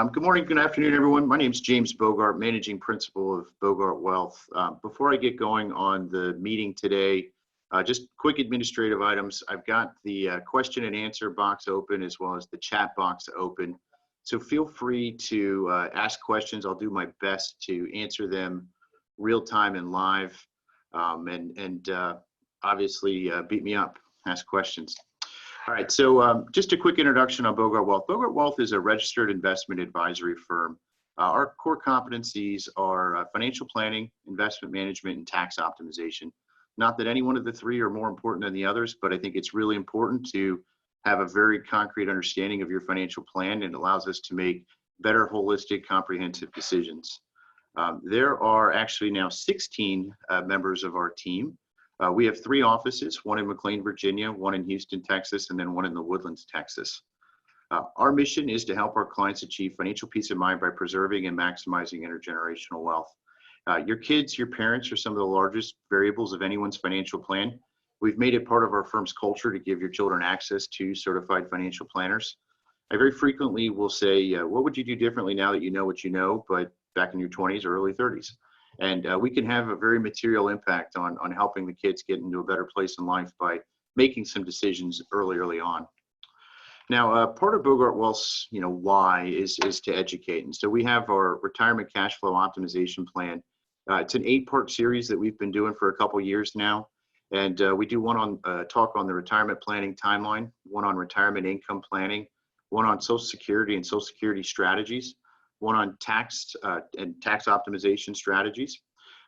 Good morning, good afternoon, everyone. My name is James Bogart, Managing Principal of Bogart Wealth. Before I get going on the meeting today, just quick administrative items. I've got the question and answer box open as well as the chat box open. So feel free to ask questions. I'll do my best to answer them real time and live. Obviously beat me up, ask questions. All right, so just a quick introduction on Bogart Wealth. Bogart Wealth is a registered investment advisory firm. Our core competencies are financial planning, investment management, and tax optimization. Not that any one of the three are more important than the others, but I think it's really important to have a very concrete understanding of your financial plan, and it allows us to make better, holistic, comprehensive decisions. There are actually now 16 members of our team. We have 3 offices, one in McLean, Virginia, one in Houston, Texas, and then one in the Woodlands, Texas. Our mission is to help our clients achieve financial peace of mind by preserving and maximizing intergenerational wealth. Your kids, your parents are some of the largest variables of anyone's financial plan. We've made it part of our firm's culture to give your children access to certified financial planners. I very frequently will say, what would you do differently now that you know what you know, but back in your 20s or early 30s? And we can have a very material impact on helping the kids get into a better place in life by making some decisions early on. Now, part of Bogart Wealth's why is to educate. And so we have our retirement cash flow optimization plan. It's an 8-part series that we've been doing for a couple years now. And we do one on talk on the retirement planning timeline, one on retirement income planning, one on Social Security and Social Security strategies, one on tax and tax optimization strategies,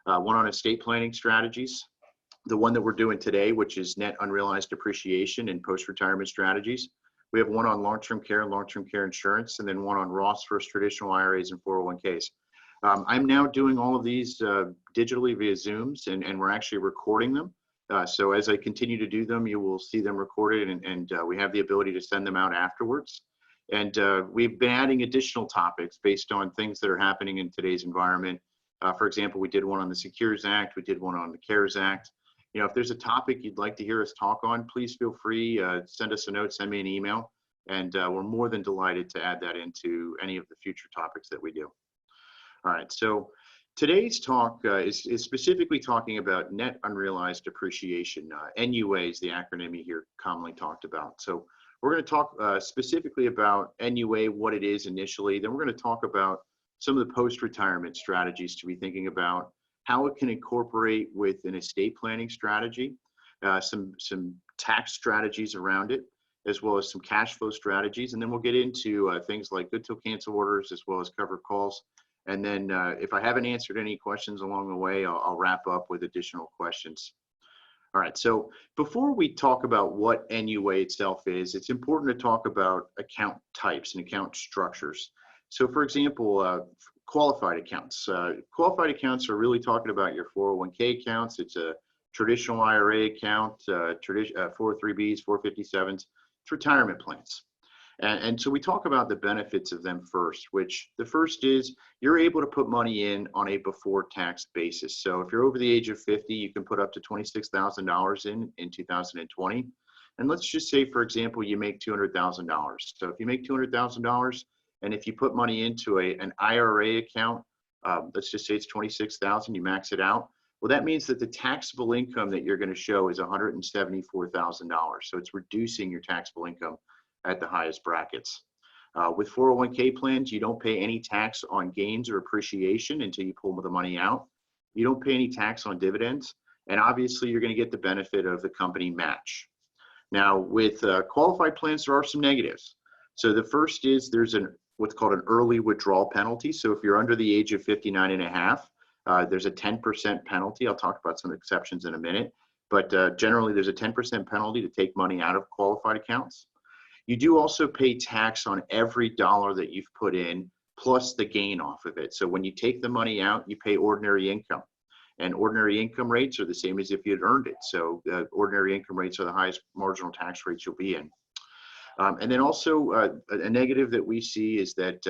one on estate planning strategies, the one that we're doing today, which is net unrealized appreciation and post-retirement strategies. We have one on long-term care and long-term care insurance, and then one on Roths versus traditional IRAs and 401ks. I'm now doing all of these digitally via Zooms, and we're actually recording them. So as I continue to do them, you will see them recorded, and we have the ability to send them out afterwards. And we've been adding additional topics based on things that are happening in today's environment. For example, we did one on the Secures Act. We did one on the CARES Act. If there's a topic you'd like to hear us talk on, please feel free, send us a note, send me an email, and we're more than delighted to add that into any of the future topics that we do. All right, so today's talk is specifically talking about net unrealized appreciation. NUA is the acronym you hear commonly talked about. So we're going to talk specifically about NUA, what it is initially. Then we're going to talk about some of the post-retirement strategies to be thinking about, how it can incorporate with an estate planning strategy, some tax strategies around it, as well as some cash flow strategies. And then we'll get into things like good till cancel orders, as well as covered calls. And then if I haven't answered any questions along the way, I'll wrap up with additional questions. All right, so before we talk about what NUA itself is, it's important to talk about account types and account structures. So for example, qualified accounts. Qualified accounts are really talking about your 401k accounts. It's a traditional IRA account, 403Bs, 457s, it's retirement plans. And so we talk about the benefits of them first, which the first is you're able to put money in on a before tax basis. So if you're over the age of 50, you can put up to $26,000 in 2020. And let's just say, for example, you make $200,000. So if you make $200,000 and if you put money into an IRA account, let's just say it's $26,000, you max it out. Well, that means that the taxable income that you're going to show is $174,000. So it's reducing your taxable income at the highest brackets. With 401k plans, you don't pay any tax on gains or appreciation until you pull the money out. You don't pay any tax on dividends, and obviously you're going to get the benefit of the company match. Now, with qualified plans, there are some negatives. So the first is there's what's called an early withdrawal penalty. So if you're under the age of 59 and a half, there's a 10% penalty. I'll talk about some exceptions in a minute, but generally there's a 10% penalty to take money out of qualified accounts. You do also pay tax on every dollar that you've put in, plus the gain off of it. So when you take the money out, you pay ordinary income. And ordinary income rates are the same as if you had earned it. So ordinary income rates are the highest marginal tax rates you'll be in. And then also a negative that we see is that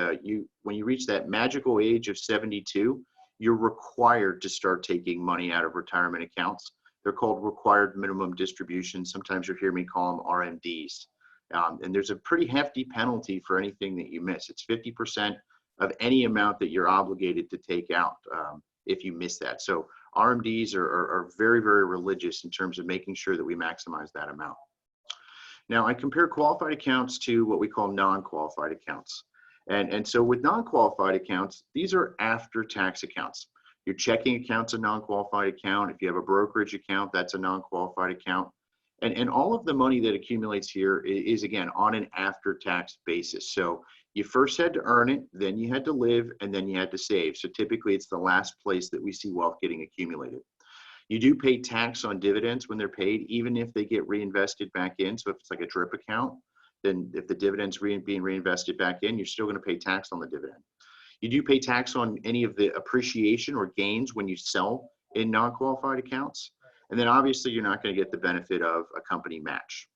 when you reach that magical age of 72, you're required to start taking money out of retirement accounts. They're called required minimum distributions. Sometimes you'll hear me call them RMDs. And there's a pretty hefty penalty for anything that you miss. It's 50% of any amount that you're obligated to take out if you miss that. So RMDs are very, very religious in terms of making sure that we maximize that amount. Now, I compare qualified accounts to what we call non-qualified accounts. And so with non-qualified accounts, these are after-tax accounts. Your checking account's a non-qualified account. If you have a brokerage account, that's a non-qualified account. And all of the money that accumulates here is again, on an after-tax basis. So you first had to earn it, then you had to live, and then you had to save. So typically it's the last place that we see wealth getting accumulated. You do pay tax on dividends when they're paid, even if they get reinvested back in. So if it's like a DRIP account, then if the dividend's being reinvested back in, you're still going to pay tax on the dividend. You do pay tax on any of the appreciation or gains when you sell in non-qualified accounts. And then obviously you're not going to get the benefit of a company match.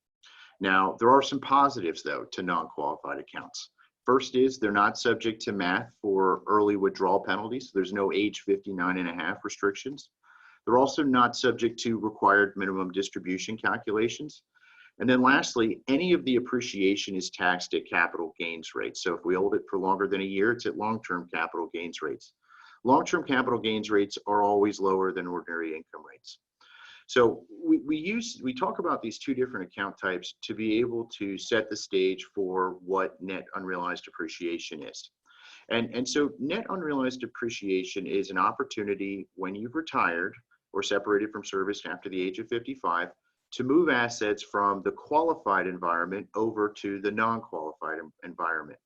Now, there are some positives though to non-qualified accounts. First is they're not subject to math for early withdrawal penalties. There's no age 59.5 restrictions. They're also not subject to required minimum distribution calculations. And then lastly, any of the appreciation is taxed at capital gains rates. So if we hold it for longer than a year, it's at long-term capital gains rates. Long-term capital gains rates are always lower than ordinary income rates. So we talk about these two different account types to be able to set the stage for what net unrealized appreciation is. And so net unrealized appreciation is an opportunity when you've retired or separated from service after the age of 55 to move assets from the qualified environment over to the non-qualified environment.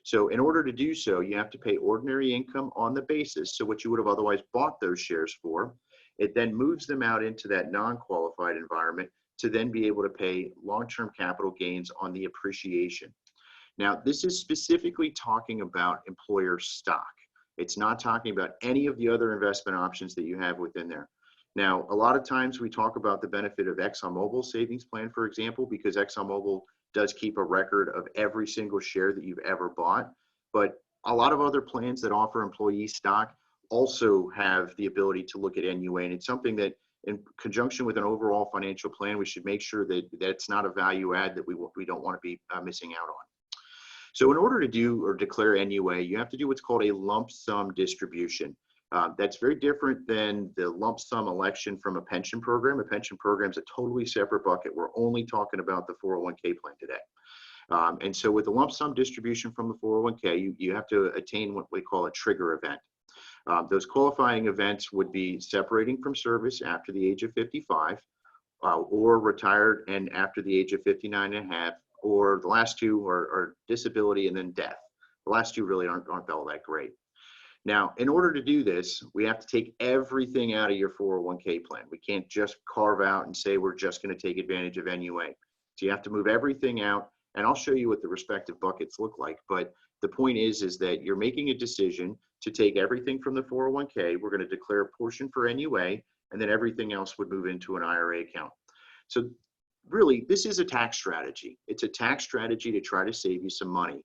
So in order to do so, you have to pay ordinary income on the basis, so what you would have otherwise bought those shares for. It then moves them out into that non-qualified environment to then be able to pay long-term capital gains on the appreciation. Now, this is specifically talking about employer stock. It's not talking about any of the other investment options that you have within there. Now, a lot of times we talk about the benefit of ExxonMobil savings plan, for example, because ExxonMobil does keep a record of every single share that you've ever bought. But a lot of other plans that offer employee stock also have the ability to look at NUA. And it's something that in conjunction with an overall financial plan, we should make sure that it's not a value add that we don't want to be missing out on. So in order to do or declare NUA, you have to do what's called a lump sum distribution. That's very different than the lump sum election from a pension program. A pension program is a totally separate bucket. We're only talking about the 401k plan today. And so with the lump sum distribution from the 401k, you have to attain what we call a trigger event. Those qualifying events would be separating from service after the age of 55, or retired and after the age of 59.5, or the last two are disability and then death. The last two really aren't all that great. Now, in order to do this, we have to take everything out of your 401k plan. We can't just carve out and say we're just going to take advantage of NUA. So you have to move everything out, and I'll show you what the respective buckets look like. But the point is that you're making a decision to take everything from the 401k. We're going to declare a portion for NUA, and then everything else would move into an IRA account. So really, this is a tax strategy. It's a tax strategy to try to save you some money.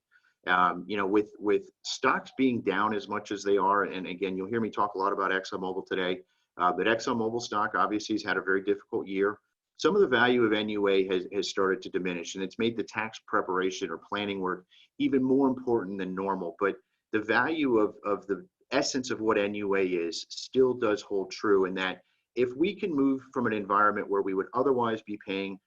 You know, with stocks being down as much as they are, and again, you'll hear me talk a lot about ExxonMobil today, but ExxonMobil stock obviously has had a very difficult year. Some of the value of NUA has started to diminish, and it's made the tax preparation or planning work even more important than normal. But the value of the essence of what NUA is still does hold true, in that if we can move from an environment where we would otherwise be paying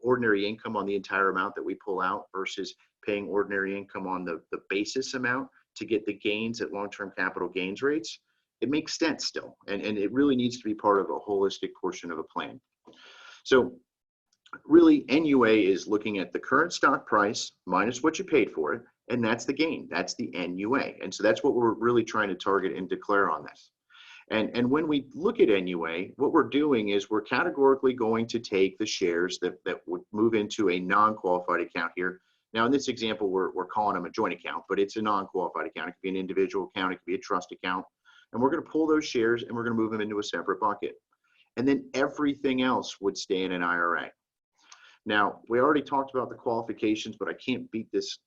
ordinary income on the entire amount that we pull out versus paying ordinary income on the basis amount to get the gains at long-term capital gains rates, it makes sense still. And it really needs to be part of a holistic portion of a plan. So really, NUA is looking at the current stock price minus what you paid for it, and that's the gain. That's the NUA. And so that's what we're really trying to target and declare on this. And when we look at NUA, what we're doing is we're categorically going to take the shares that would move into a non-qualified account here. Now, in this example, we're calling them a joint account, but it's a non-qualified account. It could be an individual account. It could be a trust account. And we're going to pull those shares and we're going to move them into a separate bucket. And then everything else would stay in an IRA. Now, we already talked about the qualifications, but I can't beat this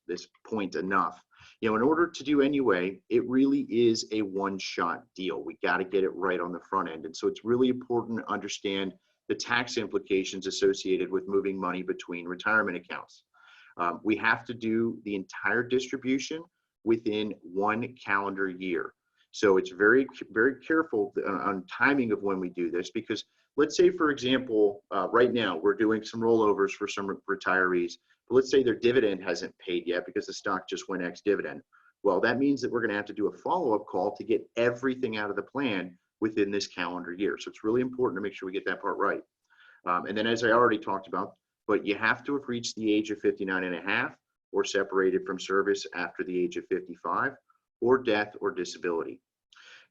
point enough. You know, in order to do NUA, it really is a one-shot deal. We got to get it right on the front end. And so it's really important to understand the tax implications associated with moving money between retirement accounts. We have to do the entire distribution within 1 calendar year. So it's very, very careful on timing of when we do this, because let's say, for example, right now we're doing some rollovers for some retirees, but let's say their dividend hasn't paid yet because the stock just went ex-dividend. Well, that means that we're going to have to do a follow-up call to get everything out of the plan within this calendar year. So it's really important to make sure we get that part right. And then, as I already talked about, but you have to have reached the age of 59 and a half or separated from service after the age of 55, or death or disability.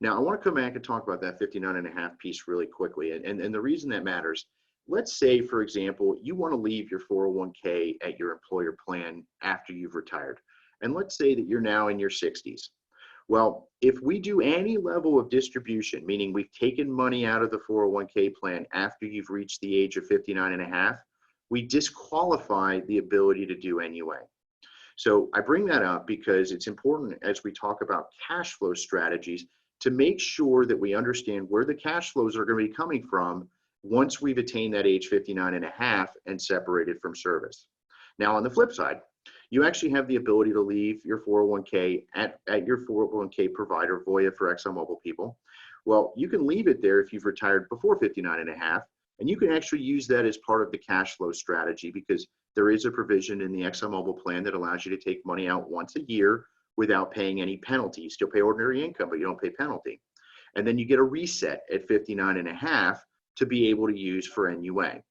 Now, I want to come back and talk about that 59 and a half piece really quickly. And the reason that matters, let's say, for example, you want to leave your 401k at your employer plan after you've retired. And let's say that you're now in your 60s. Well, if we do any level of distribution, meaning we've taken money out of the 401k plan after you've reached the age of 59 and a half, we disqualify the ability to do NUA. So I bring that up because it's important as we talk about cash flow strategies to make sure that we understand where the cash flows are going to be coming from once we've attained that age 59 and a half and separated from service. Now, on the flip side, you actually have the ability to leave your 401k at your 401k provider, Voya for ExxonMobil people. Well, you can leave it there if you've retired before 59 and a half, and you can actually use that as part of the cash flow strategy, because there is a provision in the ExxonMobil plan that allows you to take money out once a year without paying any penalty. You still pay ordinary income, but you don't pay penalty. And then you get a reset at 59 and a half to be able to use for NUA.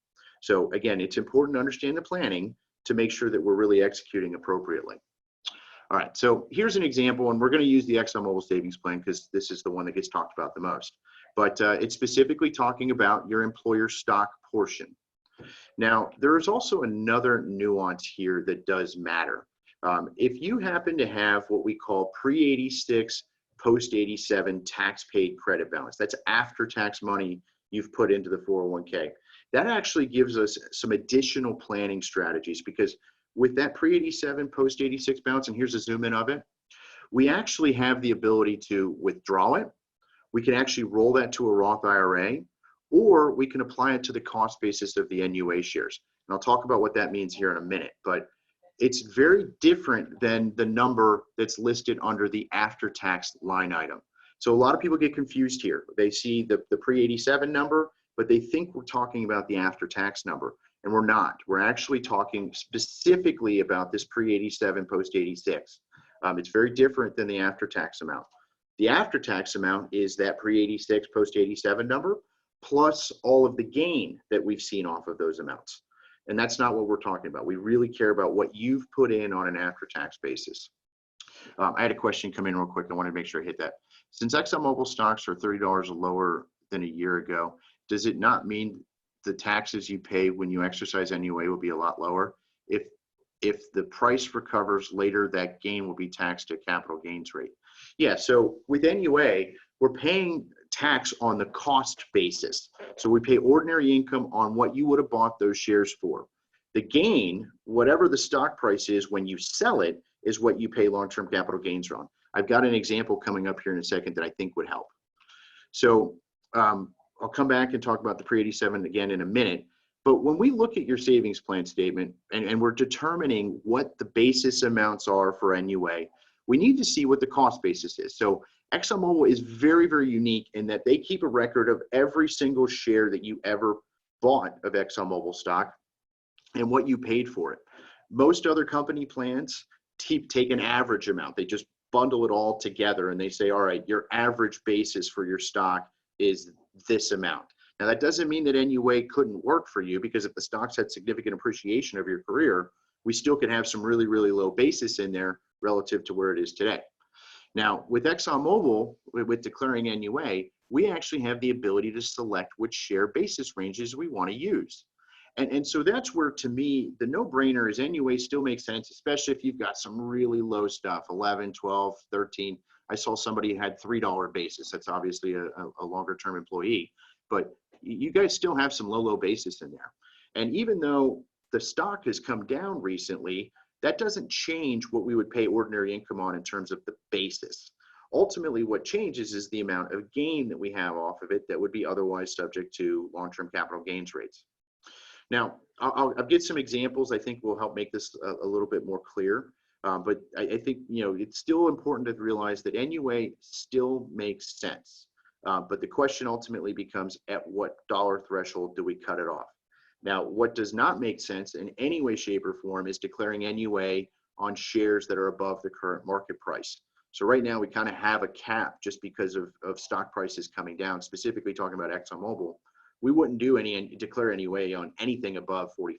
So again, it's important to understand the planning to make sure that we're really executing appropriately. All right, so here's an example, and we're going to use the ExxonMobil savings plan because this is the one that gets talked about the most. But it's specifically talking about your employer stock portion. Now, there's also another nuance here that does matter. If you happen to have what we call pre-86, post-87 tax paid credit balance, that's after tax money you've put into the 401k, that actually gives us some additional planning strategies, because with that pre-87, post-86 balance, and here's a zoom in of it, we actually have the ability to withdraw it. We can actually roll that to a Roth IRA, or we can apply it to the cost basis of the NUA shares. And I'll talk about what that means here in a minute, but it's very different than the number that's listed under the after-tax line item. So a lot of people get confused here. They see the pre-87 number, but they think we're talking about the after-tax number, and we're not. We're actually talking specifically about this pre-87, post-86. It's very different than the after-tax amount. The after-tax amount is that pre-86, post-87 number, plus all of the gain that we've seen off of those amounts. And that's not what we're talking about. We really care about what you've put in on an after-tax basis. I had a question come in real quick. I wanted to make sure I hit that. Since ExxonMobil stocks are $30 lower than a year ago, does it not mean the taxes you pay when you exercise NUA will be a lot lower? If the price recovers later, that gain will be taxed at capital gains rate. Yeah, so with NUA, we're paying tax on the cost basis. So we pay ordinary income on what you would have bought those shares for. The gain, whatever the stock price is when you sell it, is what you pay long-term capital gains on. I've got an example coming up here in a second that I think would help. So I'll come back and talk about the pre-87 again in a minute. But when we look at your savings plan statement and we're determining what the basis amounts are for NUA, we need to see what the cost basis is. So ExxonMobil is very, very unique in that they keep a record of every single share that you ever bought of ExxonMobil stock and what you paid for it. Most other company plans take an average amount. They just bundle it all together and they say, all right, your average basis for your stock is this amount. Now, that doesn't mean that NUA couldn't work for you, because if the stocks had significant appreciation of your career, we still could have some really, really low basis in there relative to where it is today. Now, with ExxonMobil, with declaring NUA, we actually have the ability to select which share basis ranges we want to use. And so that's where, to me, the no-brainer is NUA still makes sense, especially if you've got some really low stuff, 11, 12, 13. I saw somebody had $3 basis. That's obviously a longer-term employee. But you guys still have some low basis in there. And even though the stock has come down recently, that doesn't change what we would pay ordinary income on in terms of the basis. Ultimately, what changes is the amount of gain that we have off of it that would be otherwise subject to long-term capital gains rates. Now, I'll get some examples I think will help make this a little bit more clear. But I think, it's still important to realize that NUA still makes sense. But the question ultimately becomes, at what dollar threshold do we cut it off? Now, what does not make sense in any way, shape, or form is declaring NUA on shares that are above the current market price. So right now we kind of have a cap just because of stock prices coming down, specifically talking about ExxonMobil. We wouldn't declare NUA on anything above $45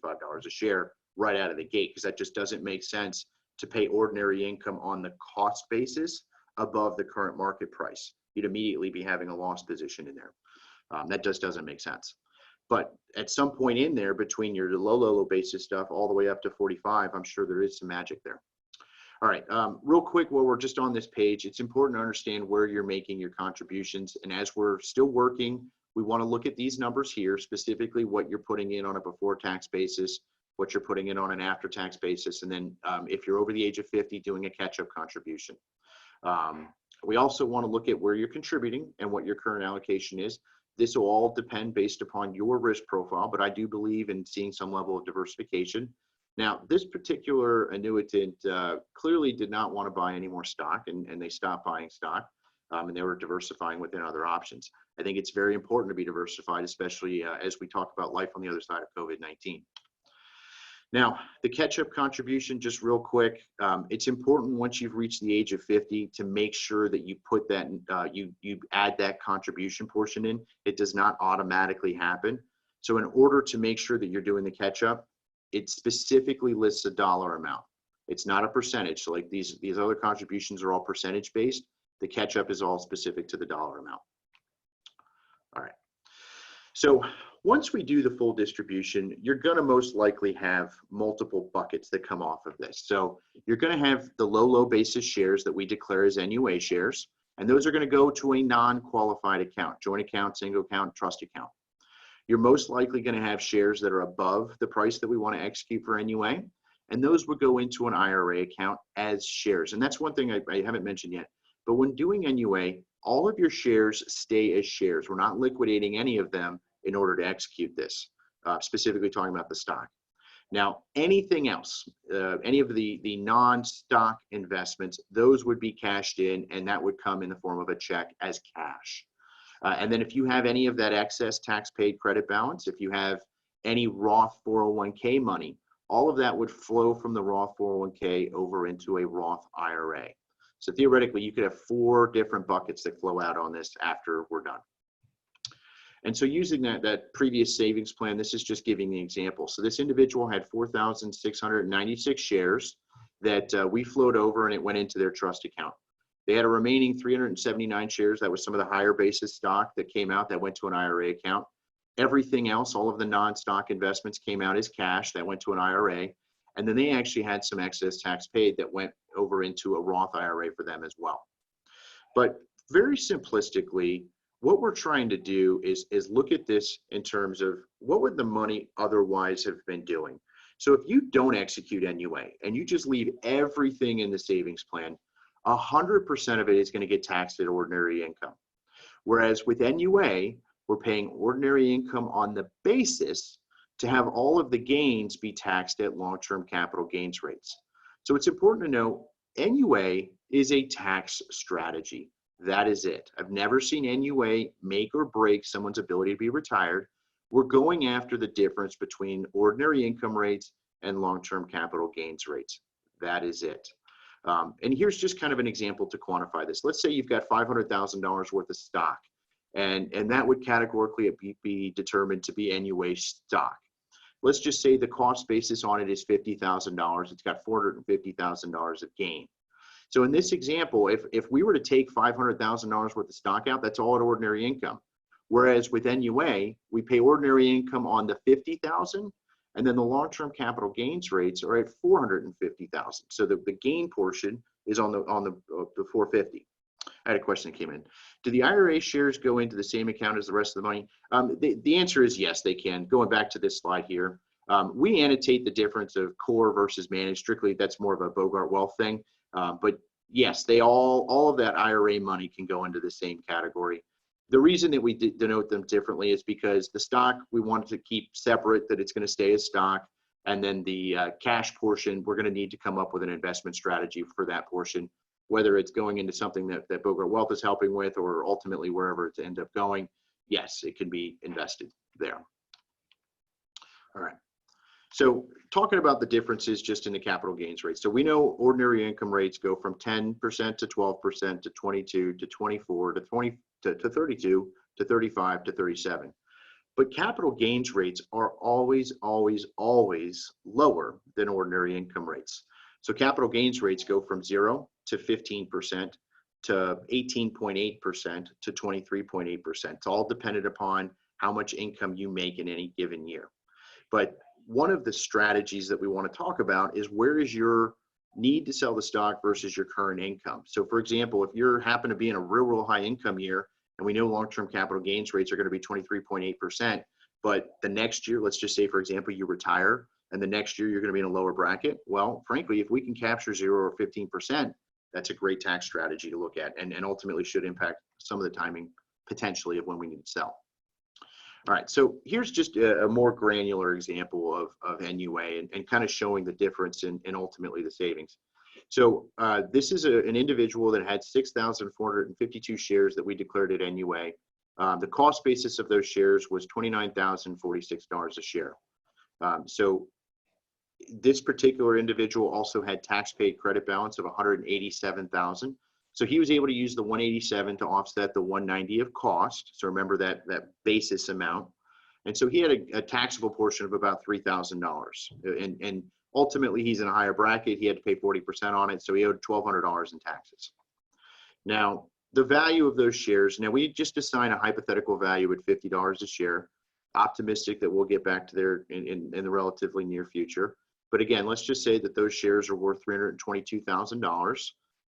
a share right out of the gate, because that just doesn't make sense to pay ordinary income on the cost basis above the current market price. You'd immediately be having a loss position in there. That just doesn't make sense. But at some point in there, between your low basis stuff all the way up to 45, I'm sure there is some magic there. All right, real quick, while we're just on this page, it's important to understand where you're making your contributions. And as we're still working, we want to look at these numbers here, specifically what you're putting in on a before-tax basis, what you're putting in on an after-tax basis, and then if you're over the age of 50, doing a catch-up contribution. We also want to look at where you're contributing and what your current allocation is. This will all depend based upon your risk profile, but I do believe in seeing some level of diversification. Now, this particular annuitant clearly did not want to buy any more stock, and they stopped buying stock, and they were diversifying within other options. I think it's very important to be diversified, especially as we talk about life on the other side of COVID-19. Now, the catch-up contribution, just real quick, it's important once you've reached the age of 50 to make sure that you put that, you add that contribution portion in. It does not automatically happen. So in order to make sure that you're doing the catch-up, it specifically lists a dollar amount. It's not a percentage. So like these other contributions are all percentage based. The catch-up is all specific to the dollar amount. All right. So once we do the full distribution, you're going to most likely have multiple buckets that come off of this. So you're going to have the low basis shares that we declare as NUA shares, and those are going to go to a non-qualified account, joint account, single account, trust account. You're most likely going to have shares that are above the price that we want to execute for NUA, and those would go into an IRA account as shares. And that's one thing I haven't mentioned yet. But when doing NUA, all of your shares stay as shares. We're not liquidating any of them in order to execute this, specifically talking about the stock. Now, anything else, any of the non-stock investments, those would be cashed in, and that would come in the form of a check as cash. And then if you have any of that excess tax paid credit balance, if you have any Roth 401k money, all of that would flow from the Roth 401k over into a Roth IRA. So theoretically, you could have 4 different buckets that flow out on this after we're done. And so using that previous savings plan, this is just giving the example. So this individual had 4,696 shares that we flowed over, and it went into their trust account. They had a remaining 379 shares. That was some of the higher basis stock that came out that went to an IRA account. Everything else, all of the non-stock investments came out as cash that went to an IRA. And then they actually had some excess tax paid that went over into a Roth IRA for them as well. But very simplistically, what we're trying to do is look at this in terms of what would the money otherwise have been doing. So if you don't execute NUA and you just leave everything in the savings plan, 100% of it is going to get taxed at ordinary income. Whereas with NUA, we're paying ordinary income on the basis to have all of the gains be taxed at long-term capital gains rates. So it's important to know NUA is a tax strategy. That is it. I've never seen NUA make or break someone's ability to be retired. We're going after the difference between ordinary income rates and long-term capital gains rates. That is it. And here's just kind of an example to quantify this. Let's say you've got $500,000 worth of stock, and that would categorically be determined to be NUA stock. Let's just say the cost basis on it is $50,000. It's got $450,000 of gain. So in this example, if we were to take $500,000 worth of stock out, that's all at ordinary income. Whereas with NUA, we pay ordinary income on the $50,000, and then the long-term capital gains rates are at $450,000. So the gain portion is on the $450,000. I had a question that came in. Do the IRA shares go into the same account as the rest of the money? The answer is yes, they can. Going back to this slide here, we annotate the difference of core versus managed. Strictly, that's more of a Bogart Wealth thing. But yes, all of that IRA money can go into the same category. The reason that we denote them differently is because the stock we want to keep separate, that it's going to stay as stock, and then the cash portion, we're going to need to come up with an investment strategy for that portion, whether it's going into something that Bogart Wealth is helping with, or ultimately wherever it ends up going. Yes, it can be invested there. All right. So talking about the differences just in the capital gains rate. So we know ordinary income rates go from 10% to 12% to 22 to 24 to 20 to 32 to 35 to 37. But capital gains rates are always, always, always lower than ordinary income rates. So capital gains rates go from 0 to 15% to 18.8% to 23.8%. It's all dependent upon how much income you make in any given year. But one of the strategies that we want to talk about is where is your need to sell the stock versus your current income. So for example, if you happen to be in a real high income year, and we know long-term capital gains rates are going to be 23.8%, but the next year, let's just say, for example, you retire, and the next year you're going to be in a lower bracket. Well, frankly, if we can capture 0 or 15%, that's a great tax strategy to look at, and ultimately should impact some of the timing potentially of when we need to sell. All right, so here's just a more granular example of NUA and kind of showing the difference in ultimately the savings. So this is an individual that had 6,452 shares that we declared at NUA. The cost basis of those shares was $29,046 a share. So this particular individual also had tax paid credit balance of $187,000. So he was able to use the 187 to offset the 190 of cost. So remember that basis amount. And so he had a taxable portion of about $3,000. And ultimately, he's in a higher bracket. He had to pay 40% on it. So he owed $1,200 in taxes. Now, the value of those shares, now we just assign a hypothetical value at $50 a share, optimistic that we'll get back to there in the relatively near future. But again, let's just say that those shares are worth $322,000.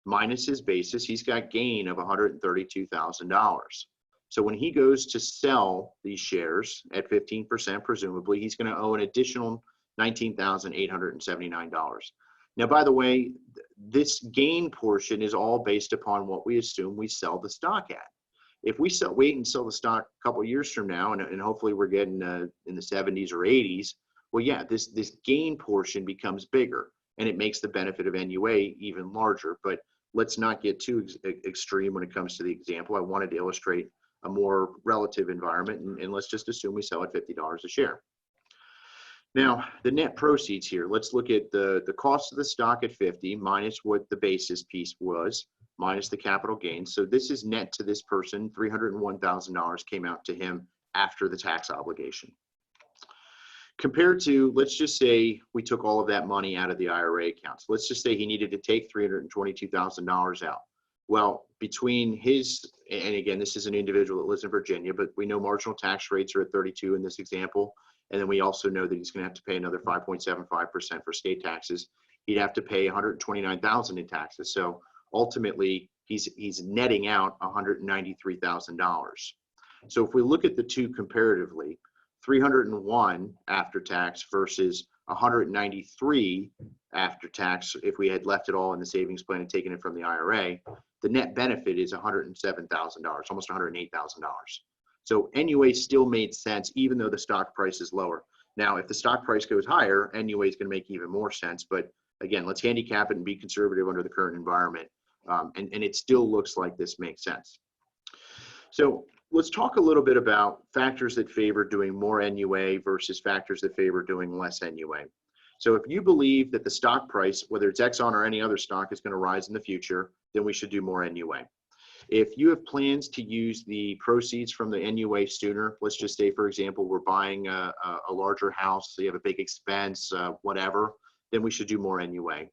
Minus his basis, he's got gain of $132,000. So when he goes to sell these shares at 15%, presumably, he's going to owe an additional $19,879. Now, by the way, this gain portion is all based upon what we assume we sell the stock at. If we wait and sell the stock a couple of years from now, and hopefully we're getting in the 70s or 80s, well, yeah, this gain portion becomes bigger, and it makes the benefit of NUA even larger. But let's not get too extreme when it comes to the example. I wanted to illustrate a more relative environment, and let's just assume we sell at $50 a share. Now, the net proceeds here, let's look at the cost of the stock at 50 minus what the basis piece was, minus the capital gains. So this is net to this person. $301,000 came out to him after the tax obligation. Compared to, let's just say we took all of that money out of the IRA accounts. Let's just say he needed to take $322,000 out. Well, between his, and again, this is an individual that lives in Virginia, but we know marginal tax rates are at 32 in this example. And then we also know that he's going to have to pay another 5.75% for state taxes. He'd have to pay $129,000 in taxes. So ultimately, he's netting out $193,000. So if we look at the two comparatively, 301 after tax versus 193 after tax, if we had left it all in the savings plan and taken it from the IRA, the net benefit is $107,000, almost $108,000. So NUA still made sense, even though the stock price is lower. Now, if the stock price goes higher, NUA is going to make even more sense. But again, let's handicap it and be conservative under the current environment. And it still looks like this makes sense. So let's talk a little bit about factors that favor doing more NUA versus factors that favor doing less NUA. So if you believe that the stock price, whether it's Exxon or any other stock, is going to rise in the future, then we should do more NUA. If you have plans to use the proceeds from the NUA sooner, let's just say, for example, we're buying a larger house, so you have a big expense, whatever, then we should do more NUA.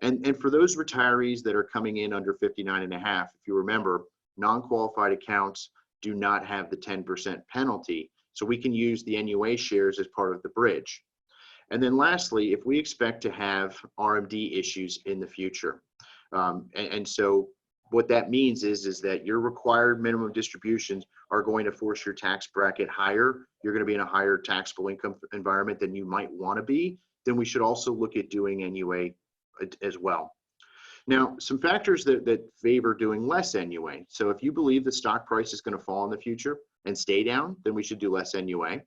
And for those retirees that are coming in under 59.5, if you remember, non-qualified accounts do not have the 10% penalty. So we can use the NUA shares as part of the bridge. And then lastly, if we expect to have RMD issues in the future. And so what that means is that your required minimum distributions are going to force your tax bracket higher. You're going to be in a higher taxable income environment than you might want to be. Then we should also look at doing NUA as well. Now, some factors that favor doing less NUA. So if you believe the stock price is going to fall in the future and stay down, then we should do less NUA.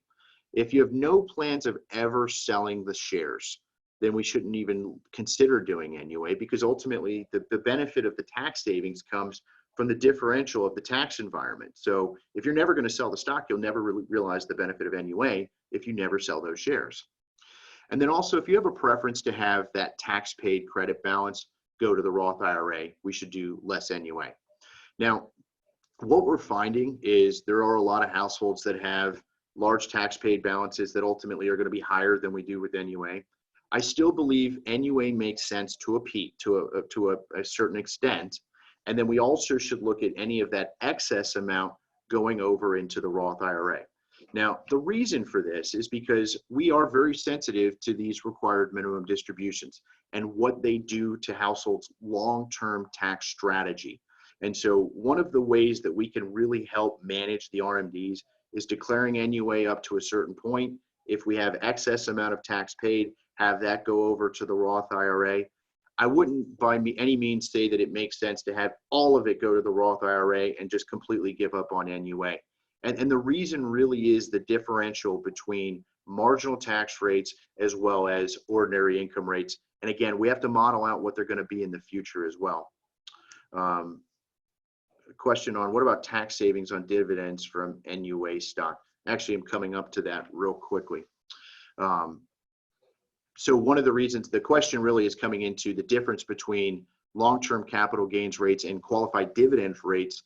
If you have no plans of ever selling the shares, then we shouldn't even consider doing NUA, because ultimately the benefit of the tax savings comes from the differential of the tax environment. So if you're never going to sell the stock, you'll never really realize the benefit of NUA if you never sell those shares. And then also, if you have a preference to have that tax paid credit balance go to the Roth IRA, we should do less NUA. Now, what we're finding is there are a lot of households that have large tax paid balances that ultimately are going to be higher than we do with NUA. I still believe NUA makes sense to a certain extent. And then we also should look at any of that excess amount going over into the Roth IRA. Now, the reason for this is because we are very sensitive to these required minimum distributions and what they do to households' long-term tax strategy. And so one of the ways that we can really help manage the RMDs is declaring NUA up to a certain point. If we have excess amount of tax paid, have that go over to the Roth IRA. I wouldn't by any means say that it makes sense to have all of it go to the Roth IRA and just completely give up on NUA. And the reason really is the differential between marginal tax rates as well as ordinary income rates. And again, we have to model out what they're going to be in the future as well. A question on what about tax savings on dividends from NUA stock? Actually, I'm coming up to that real quickly. So one of the reasons the question really is coming into the difference between long-term capital gains rates and qualified dividend rates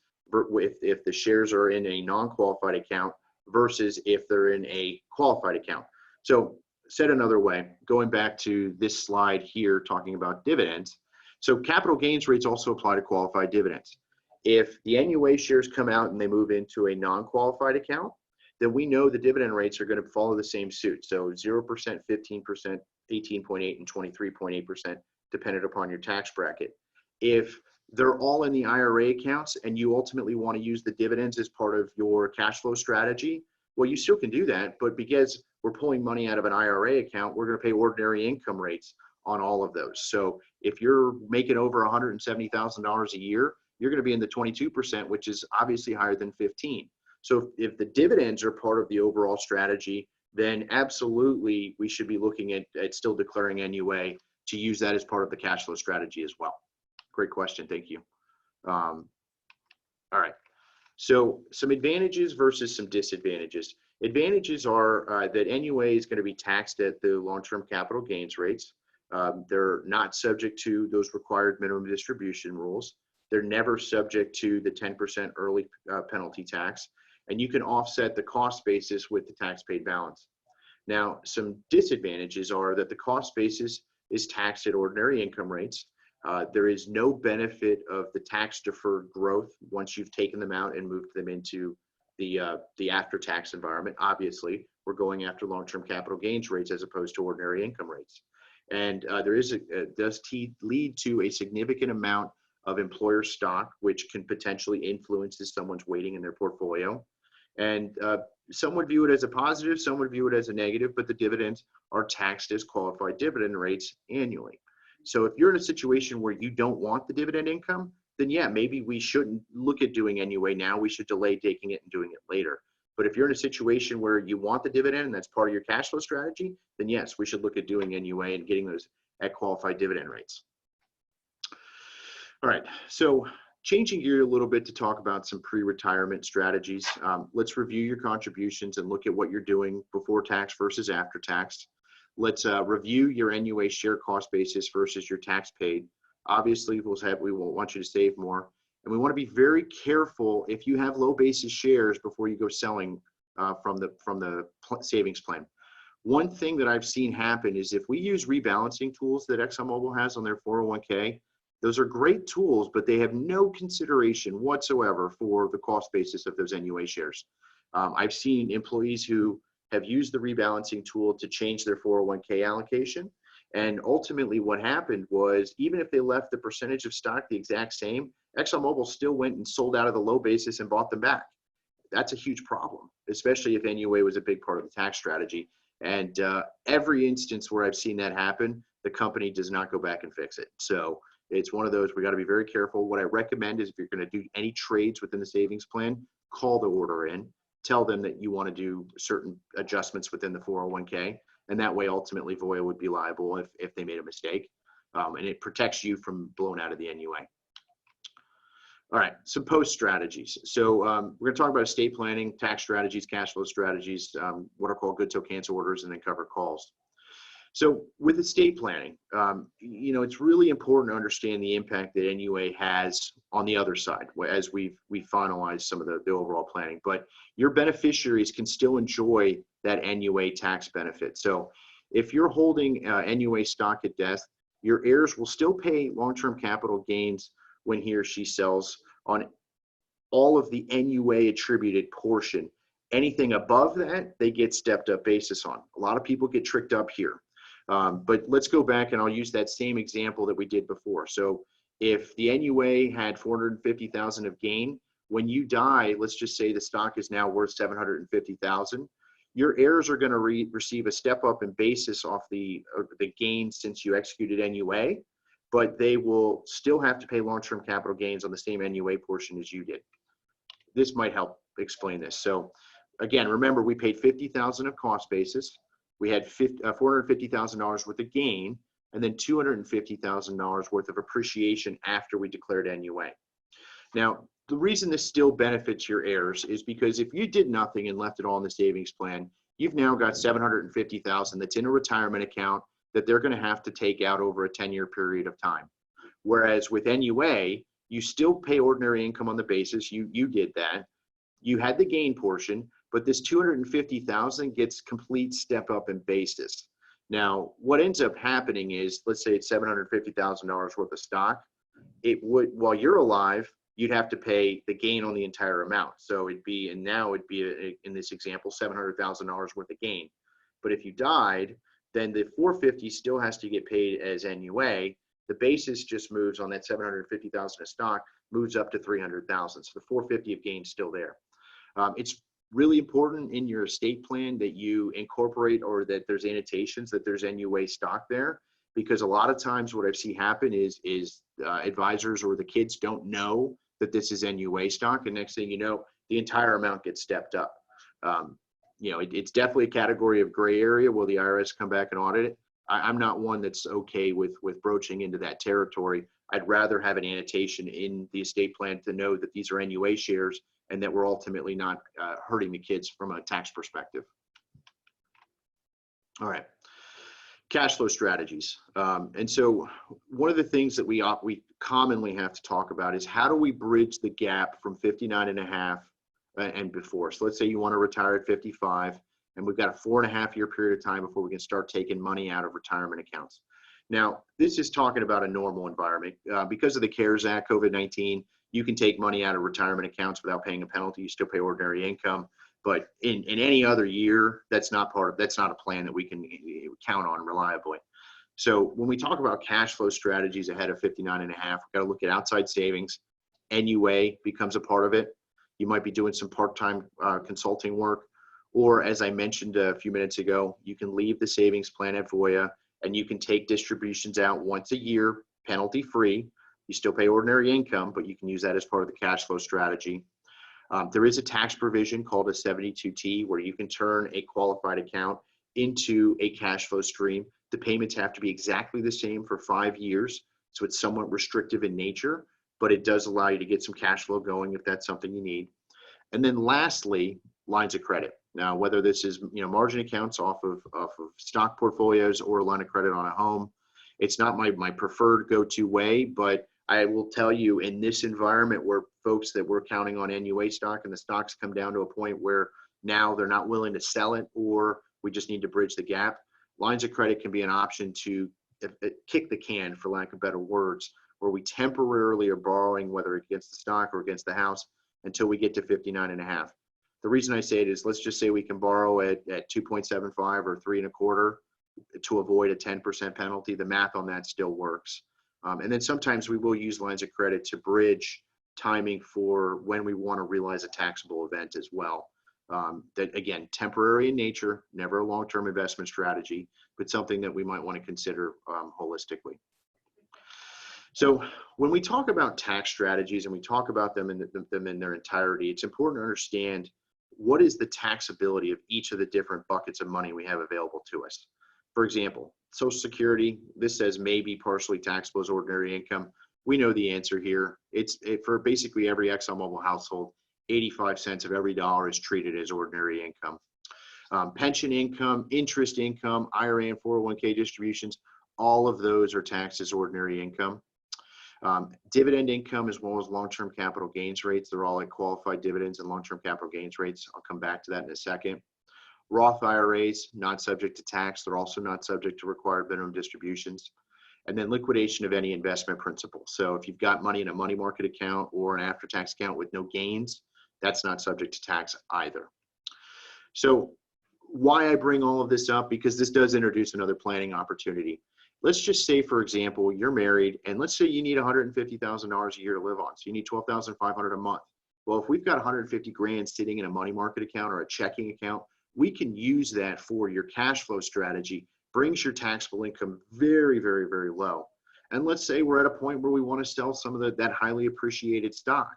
if the shares are in a non-qualified account versus if they're in a qualified account. So said another way, going back to this slide here talking about dividends. So capital gains rates also apply to qualified dividends. If the NUA shares come out and they move into a non-qualified account, then we know the dividend rates are going to follow the same suit. So 0%, 15%, 18.8%, and 23.8%, dependent upon your tax bracket. If they're all in the IRA accounts and you ultimately want to use the dividends as part of your cash flow strategy, well, you still can do that, but because we're pulling money out of an IRA account, we're going to pay ordinary income rates on all of those. So if you're making over $170,000 a year, you're going to be in the 22%, which is obviously higher than 15. So if the dividends are part of the overall strategy, then absolutely we should be looking at still declaring NUA to use that as part of the cash flow strategy as well. Great question, thank you. All right, so some advantages versus some disadvantages. Advantages are that NUA is going to be taxed at the long-term capital gains rates. They're not subject to those required minimum distribution rules. They're never subject to the 10% early penalty tax. And you can offset the cost basis with the tax paid balance. Now, some disadvantages are that the cost basis is taxed at ordinary income rates. There is no benefit of the tax deferred growth once you've taken them out and moved them into the after-tax environment. Obviously, we're going after long-term capital gains rates as opposed to ordinary income rates. And does lead to a significant amount of employer stock, which can potentially influence someone's weighting in their portfolio. And some would view it as a positive, some would view it as a negative, but the dividends are taxed as qualified dividend rates annually. So if you're in a situation where you don't want the dividend income, then yeah, maybe we shouldn't look at doing NUA now. We should delay taking it and doing it later. But if you're in a situation where you want the dividend and that's part of your cash flow strategy, then yes, we should look at doing NUA and getting those at qualified dividend rates. All right, so changing gear a little bit to talk about some pre-retirement strategies. Let's review your contributions and look at what you're doing before tax versus after tax. Let's review your NUA share cost basis versus your tax paid. Obviously, we will want you to save more. And we want to be very careful if you have low basis shares before you go selling from the savings plan. One thing that I've seen happen is if we use rebalancing tools that ExxonMobil has on their 401k, those are great tools, but they have no consideration whatsoever for the cost basis of those NUA shares. I've seen employees who have used the rebalancing tool to change their 401k allocation. And ultimately what happened was, even if they left the percentage of stock the exact same, ExxonMobil still went and sold out of the low basis and bought them back. That's a huge problem, especially if NUA was a big part of the tax strategy. And every instance where I've seen that happen, the company does not go back and fix it. So It's one of those we got to be very careful. What I recommend is if you're going to do any trades within the savings plan, call the order in, tell them that you want to do certain adjustments within the 401k, and that way ultimately Voya would be liable if they made a mistake, and it protects you from blown out of the NUA. All right, some post strategies. So we're going to talk about estate planning, tax strategies, cash flow strategies, what are called good till cancel orders, and then cover calls. So with estate planning, it's really important to understand the impact that NUA has on the other side as we finalize some of the overall planning. But your beneficiaries can still enjoy that NUA tax benefit. So if you're holding NUA stock at death, your heirs will still pay long-term capital gains when he or she sells on all of the NUA attributed portion. Anything above that, they get stepped up basis on. A lot of people get tricked up here. But let's go back and I'll use that same example that we did before. So if the NUA had 450,000 of gain, when you die, let's just say the stock is now worth 750,000. Your heirs are going to receive a step up in basis off the gain since you executed NUA, but they will still have to pay long-term capital gains on the same NUA portion as you did. This might help explain this. So again, remember we paid 50,000 of cost basis. We had $450,000 worth of gain, and then $250,000 worth of appreciation after we declared NUA. Now, the reason this still benefits your heirs is because if you did nothing and left it all in the savings plan, you've now got $750,000 that's in a retirement account that they're going to have to take out over a 10-year period of time. Whereas with NUA, you still pay ordinary income on the basis. You did that. You had the gain portion, but this $250,000 gets complete step up in basis. Now, what ends up happening is, let's say it's $750,000 worth of stock. It would, while you're alive, you'd have to pay the gain on the entire amount. So it'd be, and now it'd be in this example, $700,000 worth of gain. But if you died, then the 450 still has to get paid as NUA. The basis just moves on that 750,000 of stock, moves up to 300,000. So the 450 of gain is still there. It's really important in your estate plan that you incorporate or that there's annotations that there's NUA stock there, because a lot of times what I've seen happen is advisors or the kids don't know that this is NUA stock, and next thing you know, the entire amount gets stepped up. It's definitely a category of gray area. Will the IRS come back and audit it? I'm not one that's okay with broaching into that territory. I'd rather have an annotation in the estate plan to know that these are NUA shares and that we're ultimately not hurting the kids from a tax perspective. All right, cash flow strategies. And so one of the things that we commonly have to talk about is how do we bridge the gap from 59.5 and before. So let's say you want to retire at 55, and we've got a 4.5 year period of time before we can start taking money out of retirement accounts. Now, this is talking about a normal environment. Because of the CARES Act, COVID-19, you can take money out of retirement accounts without paying a penalty. You still pay ordinary income. But in any other year, that's not a plan that we can count on reliably. So when we talk about cash flow strategies ahead of 59.5, we've got to look at outside savings. NUA becomes a part of it. You might be doing some part-time consulting work. Or as I mentioned a few minutes ago, you can leave the savings plan at Voya and you can take distributions out once a year, penalty-free. You still pay ordinary income, but you can use that as part of the cash flow strategy. There is a tax provision called a 72T where you can turn a qualified account into a cash flow stream. The payments have to be exactly the same for 5 years, so it's somewhat restrictive in nature, but it does allow you to get some cash flow going if that's something you need. And then lastly, lines of credit. Now, whether this is margin accounts off of stock portfolios or a line of credit on a home, it's not my preferred go-to way, but I will tell you in this environment where folks that we're counting on NUA stock and the stocks come down to a point where now they're not willing to sell it or we just need to bridge the gap, lines of credit can be an option to kick the can, for lack of better words, where we temporarily are borrowing, whether against the stock or against the house, until we get to 59.5. The reason I say it is, let's just say we can borrow at 2.75 or 3.25 to avoid a 10% penalty. The math on that still works. And then sometimes we will use lines of credit to bridge timing for when we want to realize a taxable event as well. That again, temporary in nature, never a long-term investment strategy, but something that we might want to consider holistically. So when we talk about tax strategies and we talk about them in their entirety, it's important to understand what is the taxability of each of the different buckets of money we have available to us. For example, Social Security, this says may be partially taxable as ordinary income. We know the answer here. For basically every ExxonMobil household, 85 cents of every dollar is treated as ordinary income. Pension income, interest income, IRA and 401k distributions, all of those are taxed as ordinary income. Dividend income as well as long-term capital gains rates, they're all like qualified dividends and long-term capital gains rates. I'll come back to that in a second. Roth IRAs, not subject to tax. They're also not subject to required minimum distributions. And then liquidation of any investment principal. So if you've got money in a money market account or an after-tax account with no gains, that's not subject to tax either. So why I bring all of this up, because this does introduce another planning opportunity. Let's just say, for example, you're married, and let's say you need $150,000 a year to live on. So you need $12,500 a month. Well, if we've got 150 grand sitting in a money market account or a checking account, we can use that for your cash flow strategy. Brings your taxable income very, very, very low. And let's say we're at a point where we want to sell some of that highly appreciated stock.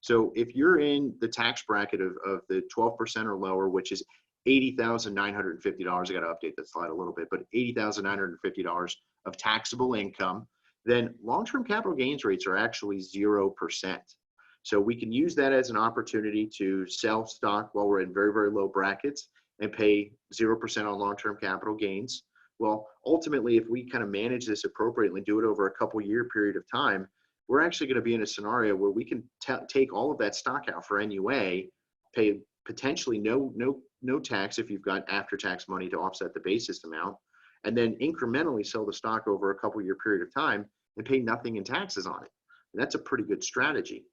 So if you're in the tax bracket of the 12% or lower, which is $80,950, I got to update that slide a little bit, but $80,950 of taxable income, then long-term capital gains rates are actually 0%. So we can use that as an opportunity to sell stock while we're in very, very low brackets and pay 0% on long-term capital gains. Well, ultimately, if we kind of manage this appropriately, do it over a couple year period of time, we're actually going to be in a scenario where we can take all of that stock out for NUA, pay potentially no tax if you've got after-tax money to offset the basis amount, and then incrementally sell the stock over a couple year period of time and pay nothing in taxes on it. And that's a pretty good strategy.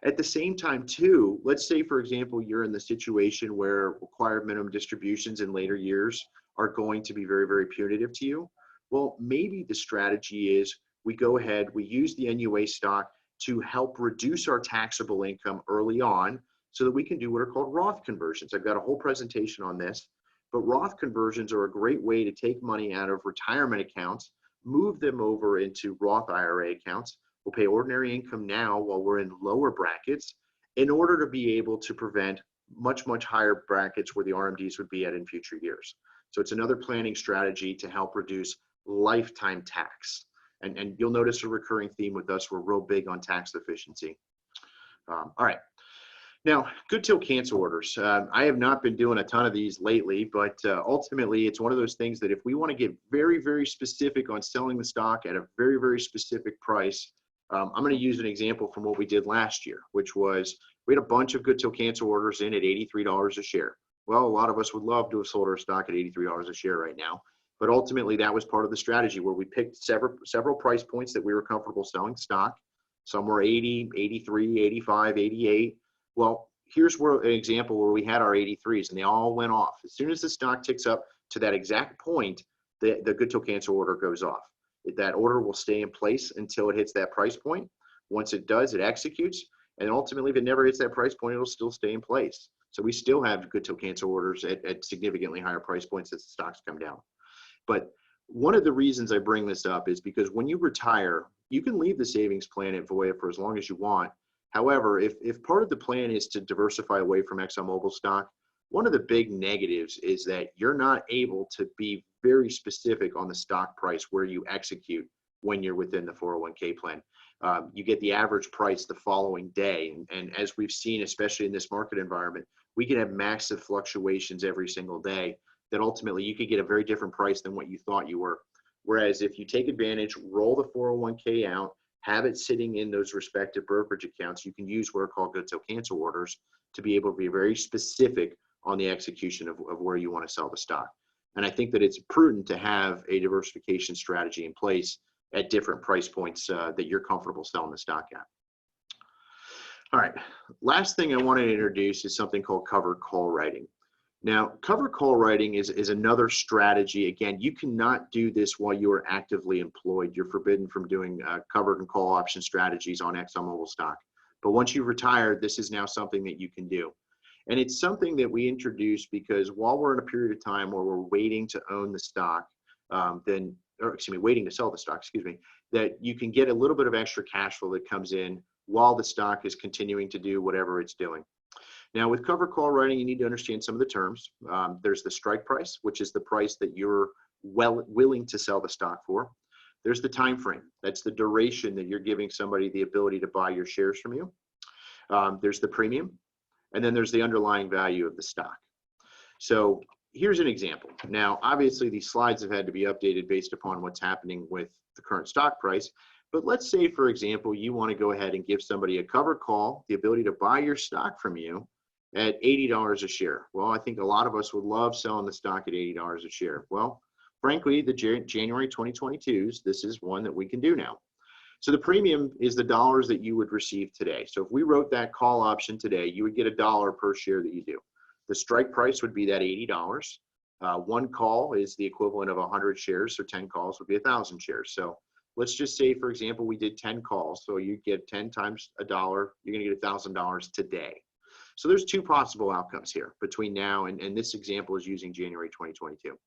At the same time too, let's say, for example, you're in the situation where required minimum distributions in later years are going to be very, very punitive to you. Well, maybe the strategy is we go ahead, we use the NUA stock to help reduce our taxable income early on so that we can do what are called Roth conversions. I've got a whole presentation on this, but Roth conversions are a great way to take money out of retirement accounts, move them over into Roth IRA accounts. We'll pay ordinary income now while we're in lower brackets in order to be able to prevent much, much higher brackets where the RMDs would be at in future years. So it's another planning strategy to help reduce lifetime tax. And you'll notice a recurring theme with us. We're real big on tax efficiency. All right. Now, good till cancel orders. I have not been doing a ton of these lately, but ultimately it's one of those things that if we want to get very, very specific on selling the stock at a very, very specific price, I'm going to use an example from what we did last year, which was we had a bunch of good till cancel orders in at $83 a share. Well, a lot of us would love to have sold our stock at $83 a share right now, but ultimately that was part of the strategy where we picked several price points that we were comfortable selling stock. Some were 80, 83, 85, 88. Well, here's where an example where we had our 83s and they all went off. As soon as the stock ticks up to that exact point, the good till cancel order goes off. That order will stay in place until it hits that price point. Once it does, it executes. And ultimately, if it never hits that price point, it'll still stay in place. So we still have good till cancel orders at significantly higher price points as the stocks come down. But one of the reasons I bring this up is because when you retire, you can leave the savings plan at Voya for as long as you want. However, if part of the plan is to diversify away from ExxonMobil stock, one of the big negatives is that you're not able to be very specific on the stock price where you execute when you're within the 401k plan. You get the average price the following day. And as we've seen, especially in this market environment, we can have massive fluctuations every single day that ultimately you could get a very different price than what you thought you were. Whereas if you take advantage, roll the 401k out, have it sitting in those respective brokerage accounts, you can use what are called good till cancel orders to be able to be very specific on the execution of where you want to sell the stock. And I think that it's prudent to have a diversification strategy in place at different price points that you're comfortable selling the stock at. All right, last thing I want to introduce is something called covered call writing. Now, covered call writing is another strategy. Again, you cannot do this while you are actively employed. You're forbidden from doing covered and call option strategies on ExxonMobil stock. But once you've retired, this is now something that you can do. And it's something that we introduced because while we're in a period of time where we're waiting to own the stock, or excuse me, waiting to sell the stock, excuse me, that you can get a little bit of extra cash flow that comes in while the stock is continuing to do whatever it's doing. Now, with cover call writing, you need to understand some of the terms. There's the strike price, which is the price that you're willing to sell the stock for. There's the time frame. That's the duration that you're giving somebody the ability to buy your shares from you. There's the premium, and then there's the underlying value of the stock. So here's an example. Now, obviously, these slides have had to be updated based upon what's happening with the current stock price. But let's say, for example, you want to go ahead and give somebody a cover call, the ability to buy your stock from you at $80 a share. Well, I think a lot of us would love selling the stock at $80 a share. Well, frankly, the January 2022s, this is one that we can do now. So the premium is the dollars that you would receive today. So if we wrote that call option today, you would get $1 per share that you do. The strike price would be that $80. One call is the equivalent of 100 shares, so 10 calls would be 1,000 shares. So let's just say, for example, we did 10 calls. So you get 10 times $1, you're going to get $1,000 today. So there's two possible outcomes here between now and this example is using January 2022.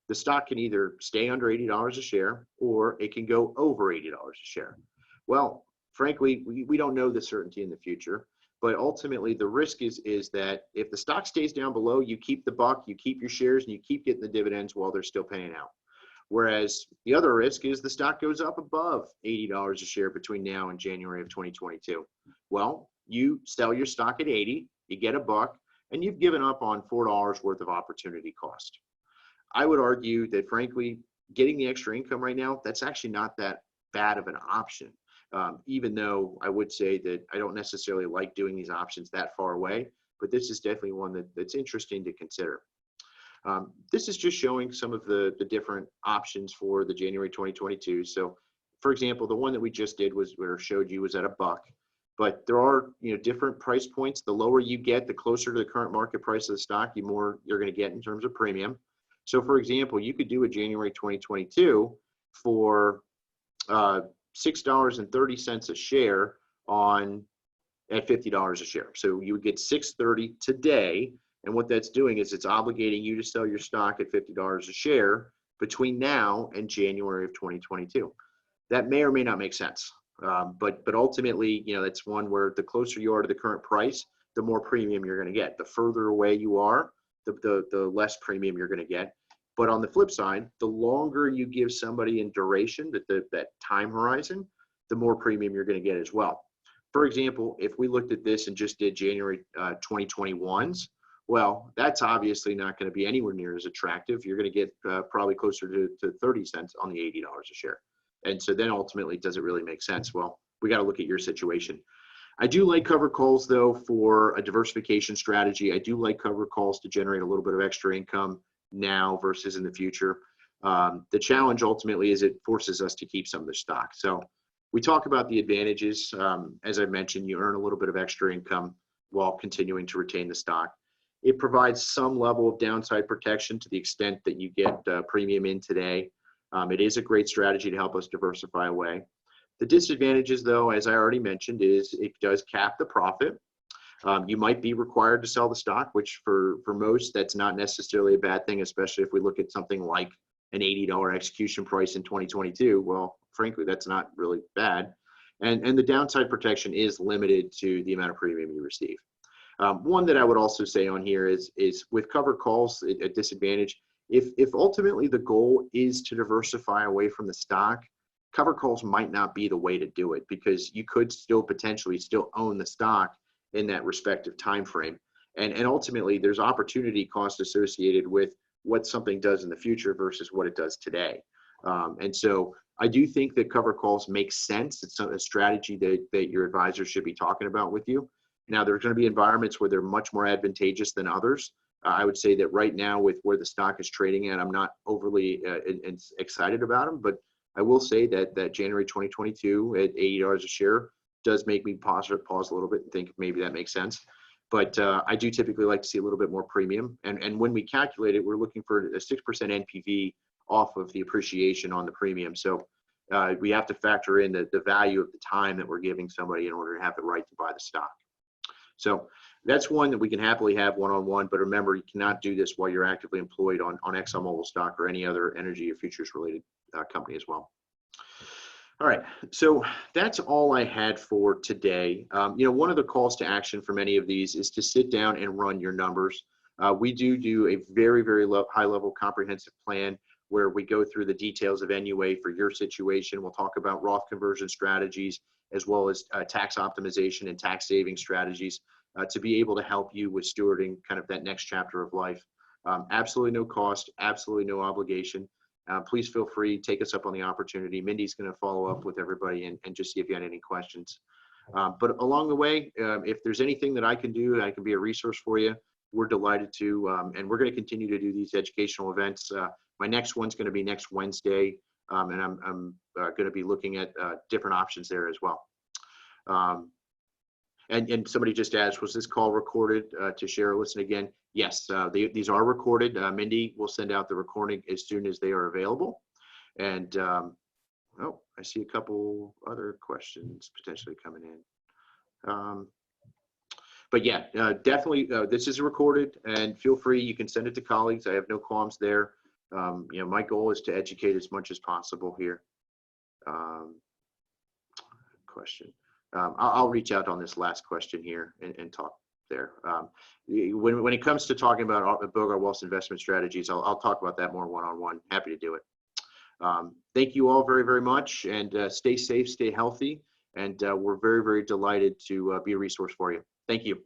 The stock can either stay under $80 a share or it can go over $80 a share. Well, frankly, we don't know the certainty in the future, but ultimately the risk is that if the stock stays down below, you keep the buck, you keep your shares, and you keep getting the dividends while they're still paying out. Whereas the other risk is the stock goes up above $80 a share between now and January of 2022. Well, you sell your stock at 80, you get $1, and you've given up on $4 worth of opportunity cost. I would argue that, frankly, getting the extra income right now, that's actually not that bad of an option. Even though I would say that I don't necessarily like doing these options that far away, but this is definitely one that's interesting to consider. This is just showing some of the different options for the January 2022. So, for example, the one that we just did was where showed you was at $1. But there are different price points. The lower you get, the closer to the current market price of the stock, the more you're going to get in terms of premium. So, for example, you could do a January 2022 for $6.30 a share at $50 a share. So you would get $6.30 today. And what that's doing is it's obligating you to sell your stock at $50 a share between now and January of 2022. That may or may not make sense. But ultimately, that's one where the closer you are to the current price, the more premium you're going to get. The further away you are, the less premium you're going to get. But on the flip side, the longer you give somebody in duration, that time horizon, the more premium you're going to get as well. For example, if we looked at this and just did January 2021s, well, that's obviously not going to be anywhere near as attractive. You're going to get probably closer to 30 cents on the $80 a share. And so then ultimately, does it really make sense? Well, we got to look at your situation. I do like cover calls, though, for a diversification strategy. I do like cover calls to generate a little bit of extra income now versus in the future. The challenge ultimately is it forces us to keep some of the stock. So we talk about the advantages. As I mentioned, you earn a little bit of extra income while continuing to retain the stock. It provides some level of downside protection to the extent that you get premium in today. It is a great strategy to help us diversify away. The disadvantages, though, as I already mentioned, is it does cap the profit. You might be required to sell the stock, which for most, that's not necessarily a bad thing, especially if we look at something like an $80 execution price in 2022. Well, frankly, that's not really bad. And the downside protection is limited to the amount of premium you receive. One that I would also say on here is with cover calls, a disadvantage. If ultimately the goal is to diversify away from the stock, cover calls might not be the way to do it, because you could still potentially own the stock in that respective time frame. And ultimately, there's opportunity cost associated with what something does in the future versus what it does today. And so I do think that cover calls make sense. It's a strategy that your advisor should be talking about with you. Now, there's going to be environments where they're much more advantageous than others. I would say that right now, with where the stock is trading at, I'm not overly excited about them, but I will say that January 2022 at $80 a share does make me pause a little bit and think maybe that makes sense. But I do typically like to see a little bit more premium. And when we calculate it, we're looking for a 6% NPV off of the appreciation on the premium. So we have to factor in the value of the time that we're giving somebody in order to have the right to buy the stock. So that's one that we can happily have one-on-one, but remember, you cannot do this while you're actively employed on ExxonMobil stock or any other energy or futures related company as well. All right, so that's all I had for today. One of the calls to action for many of these is to sit down and run your numbers. We do a very, very high-level comprehensive plan where we go through the details of NUA for your situation. We'll talk about Roth conversion strategies, as well as tax optimization and tax saving strategies to be able to help you with stewarding kind of that next chapter of life. Absolutely no cost, absolutely no obligation. Please feel free, take us up on the opportunity. Mindy's going to follow up with everybody and just see if you had any questions. But along the way, if there's anything that I can do, I can be a resource for you, we're delighted to. And we're going to continue to do these educational events. My next one's going to be next Wednesday, and I'm going to be looking at different options there as well. And somebody just asked, was this call recorded to share or listen again? Yes, these are recorded. Mindy will send out the recording as soon as they are available. And oh, I see a couple other questions potentially coming in. But yeah, definitely, this is recorded, and feel free, you can send it to colleagues. I have no qualms there. My goal is to educate as much as possible here. Question. I'll reach out on this last question here and talk there. When it comes to talking about Bogart Wealth's investment strategies, I'll talk about that more one-on-one. Happy to do it. Thank you all very, very much, and stay safe, stay healthy, and we're very, very delighted to be a resource for you. Thank you.